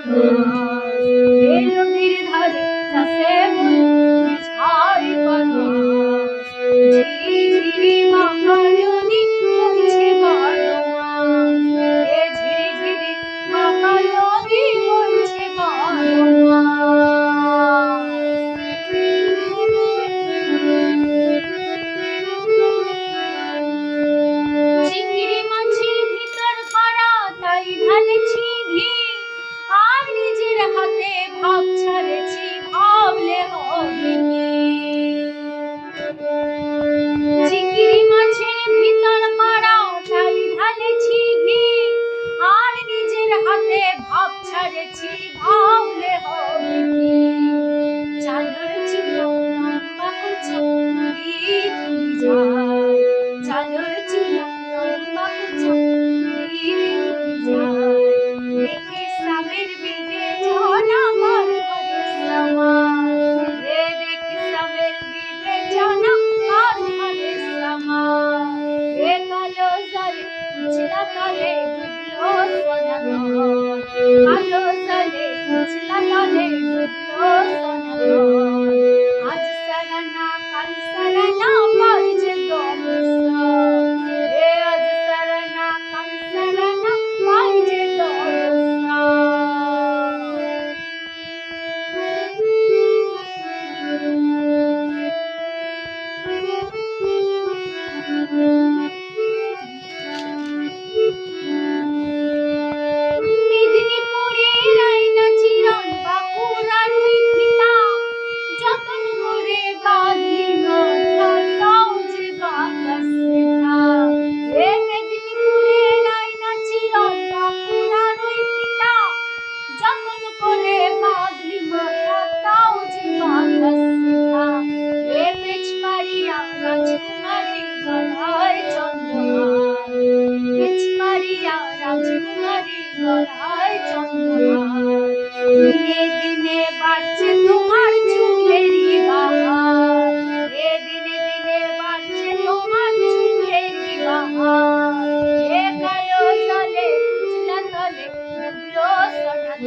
বাস এ নদীর ধারে চাষে ছাই বাতাস ঝিরি ঝিরি মাখা নদী বইছে বারো মাস এ ঝিরি ঝিরি মাখা নদী বইছে বারো মাস চিংড়ি মাছের ভিতর করা তাই ঢালেছি ঘি আর নিজের হাতে ভাব ছাড়েছি ভাবলে হবে চিংড়ি মাছের ভিতর করা তাই ঢালেছি ঘি আর নিজের হাতে ভাব ছাড়েছি ভাবলে হবে চাদর চুলো লম্বা কুচো তুলি তুলি যায় চাদর চুলো লম্বা কুচো তুলি তুলি যায় দেখে সামের বিদে জন আমার ঘরে সামা দেখে সামের বিদে জন আমার ঘরে সামা কালো জলে উছলা তলে ডুবলো সোনার কালো জলে উছলা তলে ডুবলো সোনার আজ সারানা কাল সারানা বাজে দোলসা আজ সারানা কাল সারানা বাজে দোলসা মেদিনীপুরের আয়না চিরন বাঁকুড়ার ওই ফিতা যতন করে বাঁধলি মাথা তাও যে বাতাসে এ মেদিনীপুরের আয়না চিরন বাঁকুড়ার ওই ফিতা যতন করে বাঁধলি মাথা তাও যে বাতাসে এ পেচ পাড়িয়া রাজকুমারীর গলায় চন্দ্রহার পেচ পাড়িয়া রাজকুমারীর গলায় চন্দ্রহার দিনে দিনে বাড়ছে তোমার চুলেরই বাহার দিনে দিনে বাড়ছে তোমার চুলেরই বাহার কালো জলে উছলা তলে ডুবলো সোনার